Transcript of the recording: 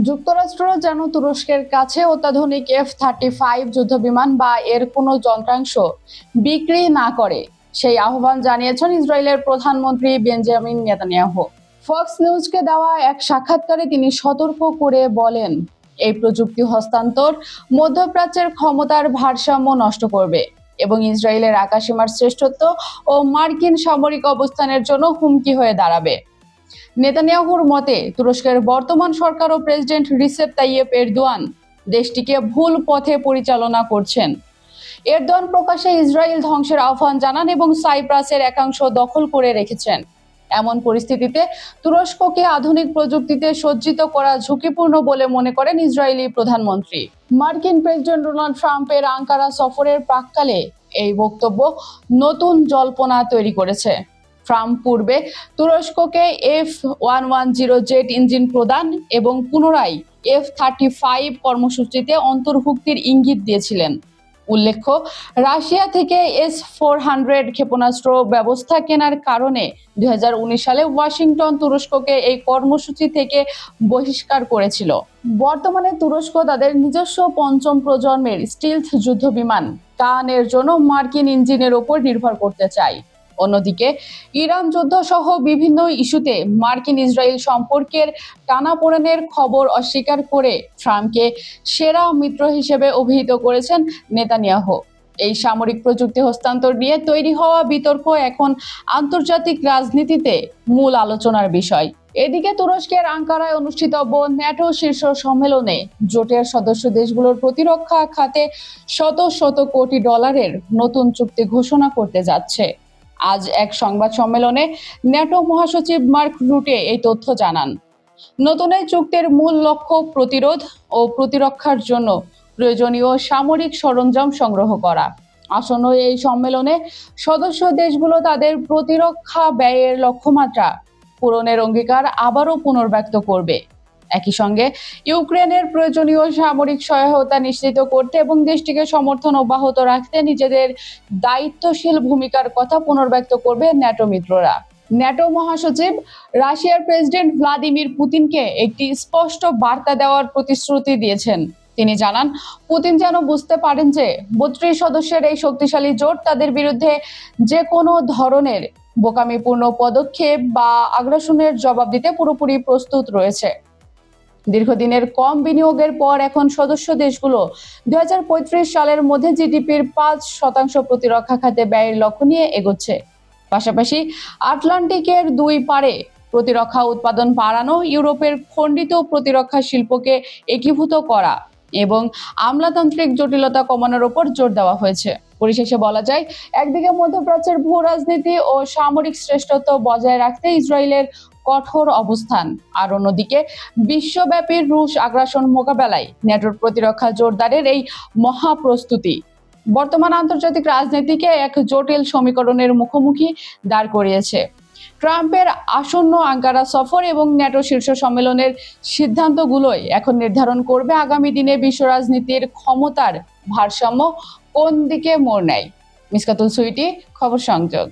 যুক্তরাষ্ট্র যেন তুরস্কের কাছে অত্যাধুনিক F-35 যুদ্ধবিমান বা এর কোনো যন্ত্রাংশ বিক্রি না করে সেই আহ্বান জানিয়েছেন ইসরায়েলের প্রধানমন্ত্রী বেঞ্জামিন নেতানিয়াহু। ফক্স নিউজকে দেওয়া এক সাক্ষাৎকারে তিনি সতর্ক করে বলেন, এই প্রযুক্তি হস্তান্তর মধ্যপ্রাচ্যের ক্ষমতার ভারসাম্য নষ্ট করবে এবং ইসরায়েলের আকাশসীমার শ্রেষ্ঠত্ব ও মার্কিন সামরিক অবস্থানের জন্য হুমকি হয়ে দাঁড়াবে। নেতানিয়াহুর মতে, তুরস্কের বর্তমান সরকার ও প্রেসিডেন্ট রিসেপ তাইয়েপ এরদোয়ান দেশটিকে ভুল পথে পরিচালনা করছেন। এরদোয়ান প্রকাশ্যে ইসরায়েল ধ্বংসের আহ্বান জানান এবং সাইপ্রাসের একাংশ দখল করে রেখেছেন। এমন পরিস্থিতিতে তুরস্ককে আধুনিক প্রযুক্তিতে সজ্জিত করা ঝুঁকিপূর্ণ বলে মনে করেন ইসরায়েলি প্রধানমন্ত্রী। মার্কিন প্রেসিডেন্ট ডোনাল্ড ট্রাম্পের আঙ্কারা সফরের প্রাক্কালে এই বক্তব্য নতুন জল্পনা তৈরি করেছে। ট্রাম্প পূর্বে তুরস্ককে F-110 জেট ইঞ্জিন প্রদান এবং পুনরায় F-35 কর্মসূচিতে অন্তর্ভুক্তির ইঙ্গিত দিয়েছিলেন। উল্লেখ্য, রাশিয়া থেকে S-400 ক্ষেপণাস্ত্র ব্যবস্থা কেনার কারণে 2019 সালে ওয়াশিংটন তুরস্ককে এই কর্মসূচি থেকে বহিষ্কার করেছিল। বর্তমানে তুরস্ক তাদের নিজস্ব পঞ্চম প্রজন্মের স্টিলথ যুদ্ধবিমান কানের জন্য মার্কিন ইঞ্জিনের উপর নির্ভর করতে চায়। অন্যদিকে ইরান যুদ্ধ সহ বিভিন্ন ইস্যুতে মার্কিন ইসরায়েল সম্পর্কের টানাপোড়েনের খবর অস্বীকার করে ট্রাম্পকে সেরা মিত্র হিসেবে অভিহিত করেছেন নেতানিয়াহু। এই সামরিক প্রযুক্তি হস্তান্তর নিয়ে তৈরি হওয়া বিতর্ক এখন আন্তর্জাতিক রাজনীতিতে মূল আলোচনার বিষয়। এদিকে তুরস্কের আঙ্কারায় অনুষ্ঠিতব্য ন্যাটো শীর্ষ সম্মেলনে জোটের সদস্য দেশগুলোর প্রতিরক্ষা খাতে শত শত কোটি ডলারের নতুন চুক্তি ঘোষণা করতে যাচ্ছে। আজ এক সংবাদ সম্মেলনে ন্যাটো মহাসচিব মার্ক রুটে এই তথ্য জানান। নতুন এই চুক্তির মূল লক্ষ্য প্রতিরোধ ও প্রতিরক্ষার জন্য প্রয়োজনীয় সামরিক সরঞ্জাম সংগ্রহ করা। আসন্ন এই সম্মেলনে সদস্য দেশগুলো তাদের প্রতিরক্ষা ব্যয়ের লক্ষ্যমাত্রা পূরণের অঙ্গীকার আবারও পুনর্ব্যক্ত করবে। একই সঙ্গে ইউক্রেনের প্রয়োজনীয় সামরিক সহায়তা নিশ্চিত করতে এবং দেশটিকে সমর্থন অব্যাহত রাখতে নিজেদের দায়িত্বশীল ভূমিকার কথা পুনর্ব্যক্ত করবে ন্যাটো মিত্ররা। ন্যাটো মহাসচিব রাশিয়ার প্রেসিডেন্ট ভ্লাদিমির পুতিনকে একটি স্পষ্ট বার্তা দেওয়ার প্রতিশ্রুতি দিয়েছেন। তিনি জানান, পুতিন যেন বুঝতে পারেন যে 32 সদস্যের এই শক্তিশালী জোট তাদের বিরুদ্ধে যে কোনো ধরনের বোকামিপূর্ণ পদক্ষেপ বা আগ্রাসনের জবাব দিতে পুরোপুরি প্রস্তুত রয়েছে। দীর্ঘদিনের কম বিনিয়োগের পর এখন সদস্য দেশগুলো 2035 সালের মধ্যে জিডিপির 5% প্রতিরক্ষা খাতে ব্যয়ের লক্ষ্য নিয়ে এগোচ্ছে। পাশাপাশি আটলান্টিকের দুই পারে প্রতিরক্ষা উৎপাদন বাড়ানো, ইউরোপের খণ্ডিত প্রতিরক্ষা শিল্পকে একীভূত করা এবং আমলাতান্ত্রিক জটিলতা কমানোর উপর জোর দেওয়া হয়েছে। পরিশেষে বলা যায়, একদিকে মধ্যপ্রাচ্যের ভূ রাজনীতি ও সামরিক শ্রেষ্ঠত্ব বজায় রাখতে ইসরায়েলের কঠোর অবস্থান, আর অন্যদিকে বিশ্বব্যাপী রুশ আগ্রাসন মোকাবেলায় ন্যাটোর প্রতিরক্ষা জোরদারের এই মহাপ্রস্তুতি বর্তমান আন্তর্জাতিক রাজনীতিকে এক জটিল সমীকরণের মুখোমুখি দাঁড় করিয়েছে। ট্রাম্পের আসন্ন আঙ্কারা সফর এবং ন্যাটো শীর্ষ সম্মেলনের সিদ্ধান্তগুলোই এখন নির্ধারণ করবে আগামী দিনে বিশ্ব রাজনীতির ক্ষমতার ভারসাম্য কোন দিকে মোড় নেয়। মিসকাতুল সুইটি, খবর সংযোগ।